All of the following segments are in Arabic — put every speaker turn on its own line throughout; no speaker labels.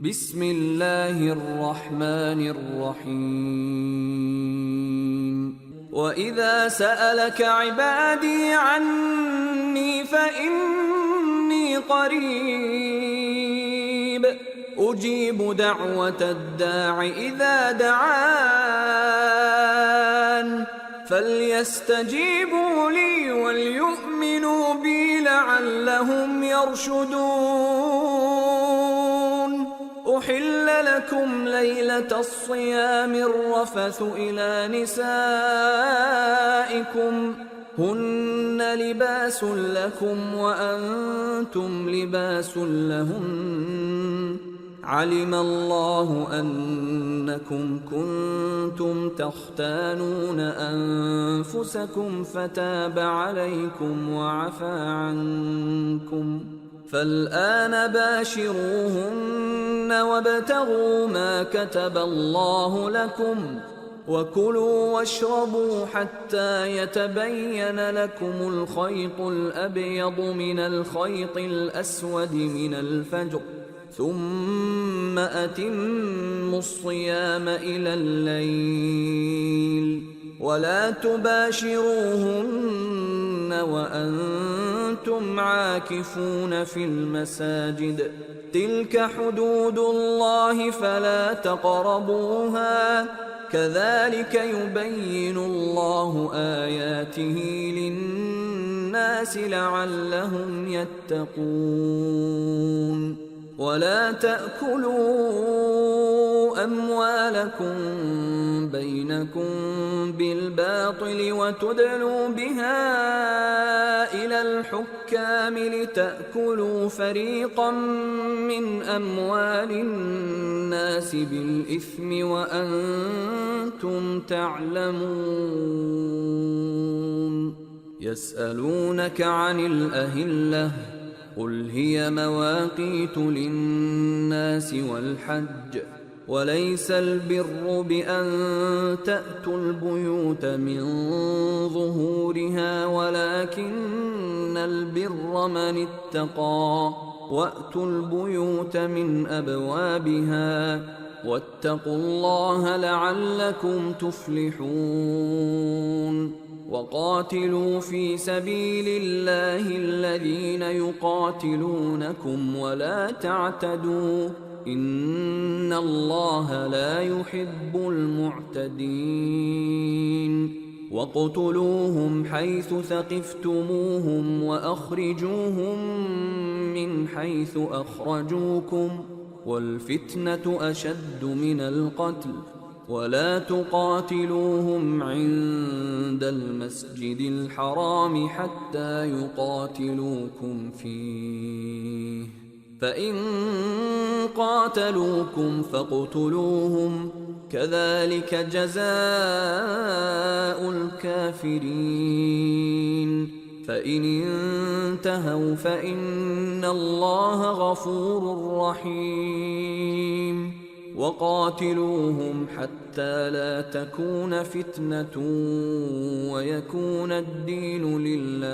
بسم الله الرحمن الرحيم وإذا سألك عبادي عني فإني قريب أجيب دعوة الداع إذا دعان فليستجيبوا لي وليؤمنوا بي لعلهم يرشدون أحل لكم ليلة الصيام الرفث إلى نسائكم هن لباس لكم وأنتم لباس لهن علم الله أنكم كنتم تختانون أنفسكم فتاب عليكم وعفى عنكم فالآن باشروهن وابتغوا ما كتب الله لكم وكلوا واشربوا حتى يتبين لكم الخيط الأبيض من الخيط الأسود من الفجر ثم أتموا الصيام إلى الليل ولا تباشروهن وأنتم عاكفون في المساجد تلك حدود الله فلا تقربوها كذلك يبين الله آياته للناس لعلهم يتقون ولا تأكلوا أموالكم بينكم بالباطل وتدلوا بها إلى الحكام لتأكلوا فريقا من أموال الناس بالإثم وأنتم تعلمون يسألونك عن الأهلة قل هي مواقيت للناس والحج وليس البر بأن تأتوا البيوت من ظهورها ولكن البر من اتقى وأتوا البيوت من أبوابها واتقوا الله لعلكم تفلحون وقاتلوا في سبيل الله الذين يقاتلونكم ولا تعتدوا إن الله لا يحب المعتدين واقتلوهم حيث ثقفتموهم وأخرجوهم من حيث أخرجوكم والفتنة أشد من القتل ولا تقاتلوهم عند المسجد الحرام حتى يقاتلوكم فيه فإن قاتلوكم فاقتلوهم كذلك جزاء الكافرين فإن انتهوا فإن الله غفور رحيم وقاتلوهم حتى لا تكون فتنة ويكون الدين لله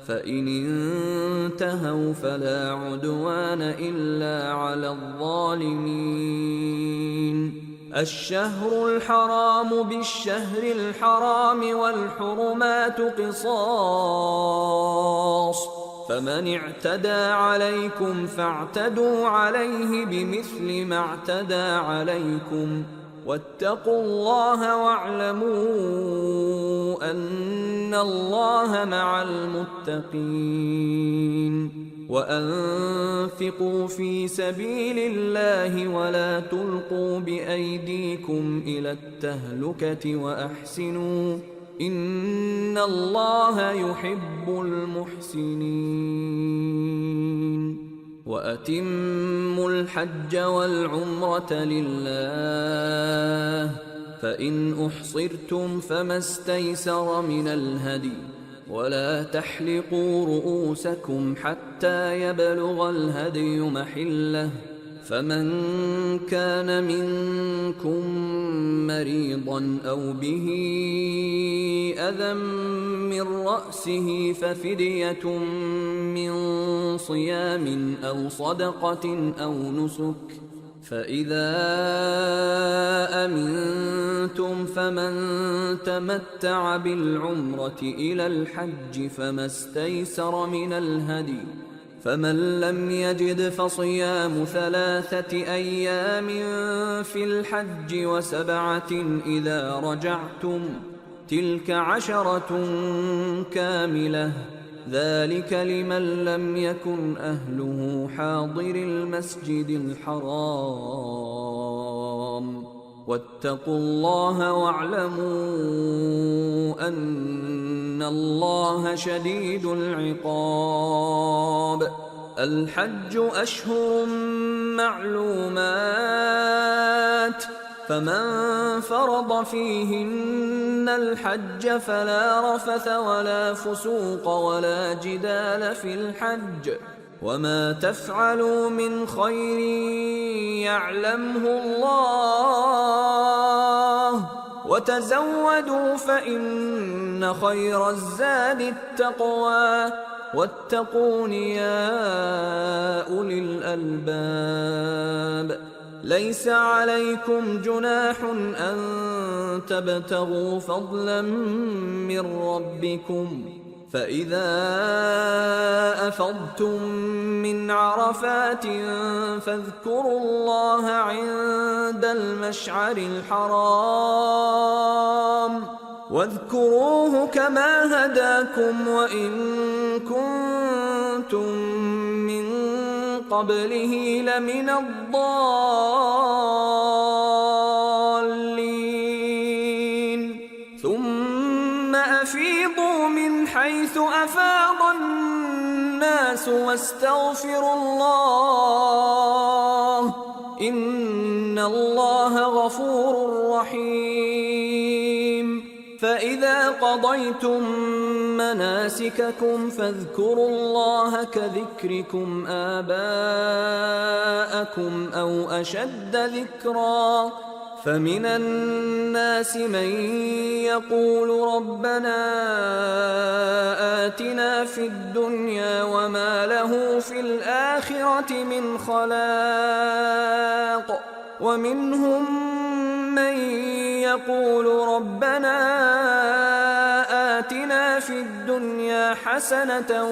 فإن انتهوا فلا عدوان إلا على الظالمين الشهر الحرام بالشهر الحرام والحرمات قصاص فمن اعتدى عليكم فاعتدوا عليه بمثل ما اعتدى عليكم واتقوا الله واعلموا أن الله مع المتقين وأنفقوا في سبيل الله ولا تلقوا بأيديكم إلى التهلكة وأحسنوا إن الله يحب المحسنين وأتموا الحج والعمرة لله فإن أحصرتم فما استيسر من الهدي ولا تحلقوا رؤوسكم حتى يبلغ الهدي محله فمن كان منكم مريضا أو به أذى من رأسه ففدية من صيام أو صدقة أو نسك، فإذا أمنتم فمن تمتع بالعمرة إلى الحج فما استيسر من الهدي، فمن لم يجد فصيام 3 أيام في الحج و7 إذا رجعتم، تلك 10 كاملة، ذلك لمن لم يكن أهله حاضر المسجد الحرام. واتقوا الله واعلموا أن الله شديد العقاب. الحج أشهر معلومات، فمن فرض فيهن الحج فلا رفث ولا فسوق ولا جدال في الحج، وما تفعلوا من خير يعلمه الله، وتزودوا فإن خير الزاد التقوى، واتقون يا أولي الألباب. ليس عليكم جناح أن تبتغوا فضلا من ربكم، فإذا أفضتم من عرفات فاذكروا الله عند المشعر الحرام، واذكروه كما هداكم وإن كنتم من قبله لمن الضالين. ثم أفيضوا من حيث أفاض الناس واستغفروا الله، إن الله غفور رحيم. فإذا قضيتم مناسككم فاذكروا الله كذكركم آباءكم أو أشد ذكرا، فمن الناس من يقول ربنا آتنا في الدنيا وما له في الآخرة من خلاق، ومنهم من يقول ربنا آتنا في الدنيا حسنة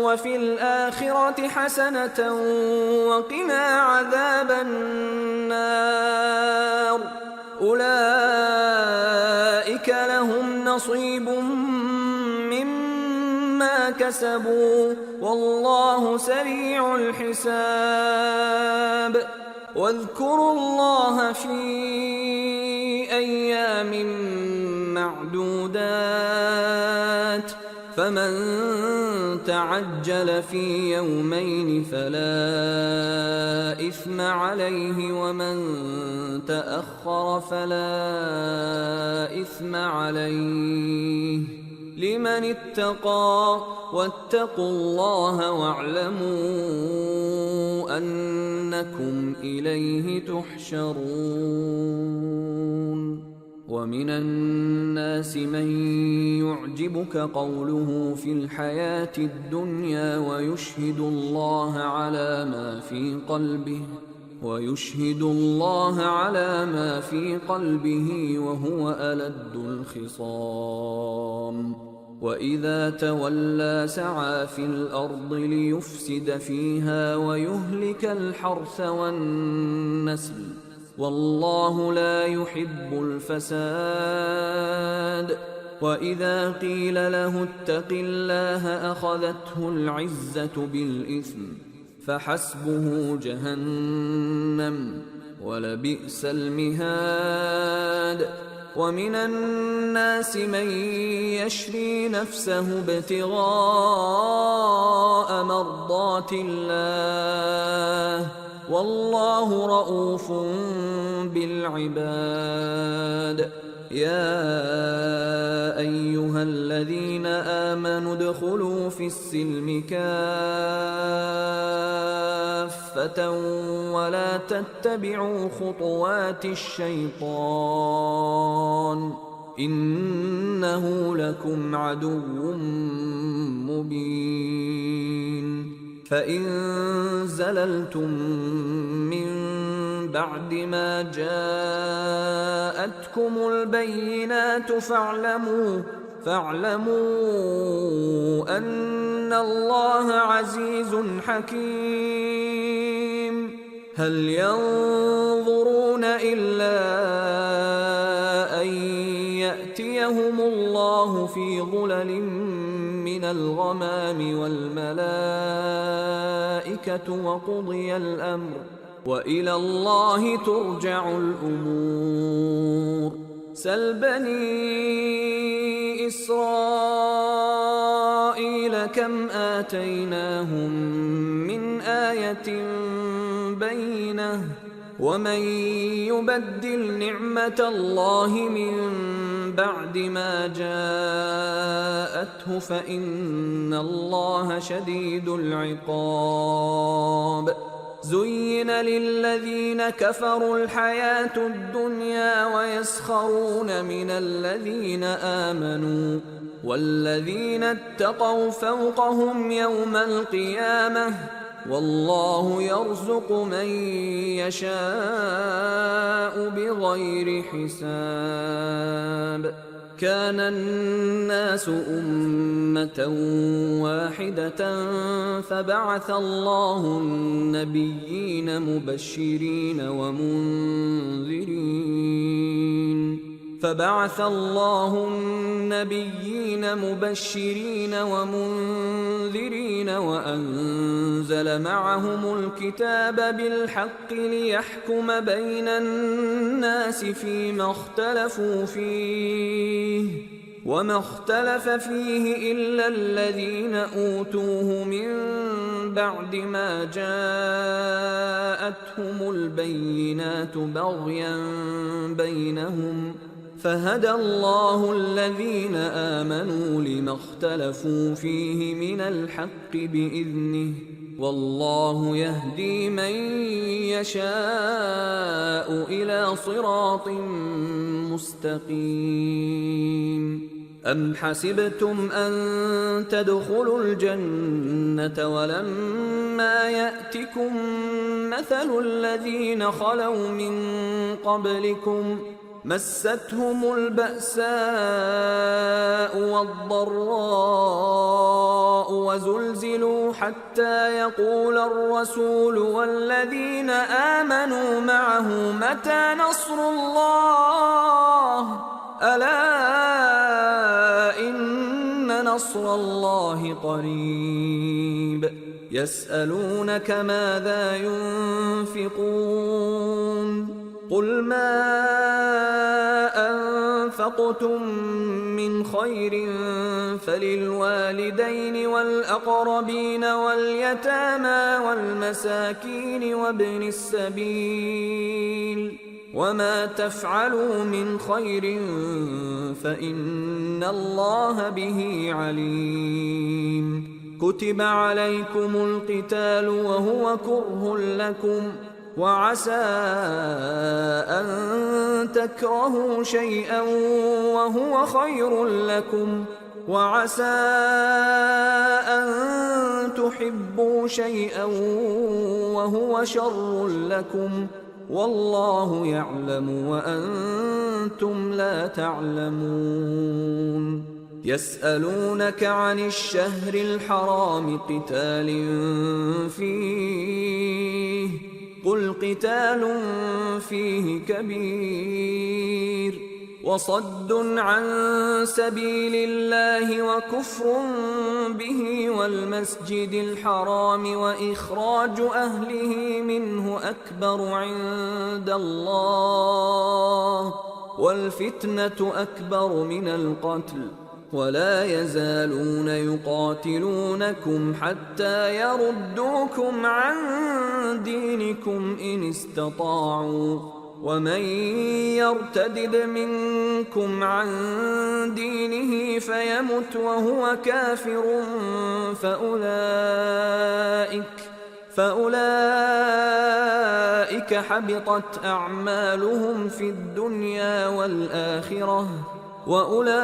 وفي الآخرة حسنة وقنا عذاب النار، أولئك لهم نصيب مما كسبوا والله سريع الحساب. واذكروا الله في أيام معدودات، فمن تعجل في يومين فلا إثم عليه، ومن تأخر فلا إثم عليه، لمن اتقى. واتقوا الله واعلموا أنكم إليه تحشرون. ومن الناس من يعجبك قوله في الحياة الدنيا ويشهد الله على ما في قلبه وهو ألد الخصام. وإذا تولى سعى في الأرض ليفسد فيها ويهلك الحرث والنسل، والله لا يحب الفساد. وإذا قيل له اتق الله أخذته العزة بالإثم، فحسبه جهنم ولبئس المهاد. ومن الناس من يشري نفسه ابتغاء مرضات الله، والله رؤوف بالعباد. يا أيها الذين آمنوا ادخلوا في السلم كافة ولا تتبعوا خطوات الشيطان إنه لكم عدو مبين فإن زللتم من بعد ما جاءتكم البينات فاعلموا أن الله عزيز حكيم هل ينظرون إلا أن يأتيهم الله في ظلل من الغمام والملائكة وقضي الأمر وإلى الله ترجع الأمور سل بني إسرائيل كم آتيناهم من آية بينة ومن يبدل نعمة الله من بعد ما جاءته فإن الله شديد العقاب زين للذين كفروا الحياة الدنيا ويسخرون من الذين آمنوا والذين اتقوا فوقهم يوم القيامة والله يرزق من يشاء بغير حساب كان الناس أمة واحدة فبعث الله النبيين مبشرين ومنذرين وأنزل معهم الكتاب بالحق ليحكم بين الناس فيما اختلفوا فيه وما اختلف فيه إلا الذين أوتوه من بعد ما جاءتهم البينات بغيا بينهم فهدى الله الذين آمنوا لما اختلفوا فيه من الحق بإذنه والله يهدي من يشاء إلى صراط مستقيم أم حسبتم أن تدخلوا الجنة ولما يأتكم مثل الذين خلوا من قبلكم مستهم البأساء والضراء وزلزلوا حتى يقول الرسول والذين آمنوا معه متى نصر الله ألا إن نصر الله قريب يسألونك ماذا ينفقون قل ما أنفقتم من خير فللوالدين والأقربين واليتامى والمساكين وابن السبيل وما تفعلوا من خير فإن الله به عليم كتب عليكم القتال وهو كره لكم وعسى أن تكرهوا شيئا وهو خير لكم وعسى أن تحبوا شيئا وهو شر لكم والله يعلم وأنتم لا تعلمون يسألونك عن الشهر الحرام قتال فيه قل قتال فيه كبير وصد عن سبيل الله وكفر به والمسجد الحرام وإخراج أهله منه أكبر عند الله والفتنة أكبر من القتل ولا يزالون يقاتلونكم حتى يردوكم عن دينكم إن استطاعوا ومن يرتدد منكم عن دينه فيمت وهو كافر فأولئك حبطت أعمالهم في الدنيا والآخرة وأولئك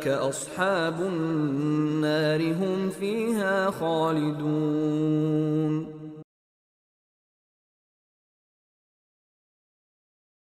أصحاب النار هم فيها خالدون.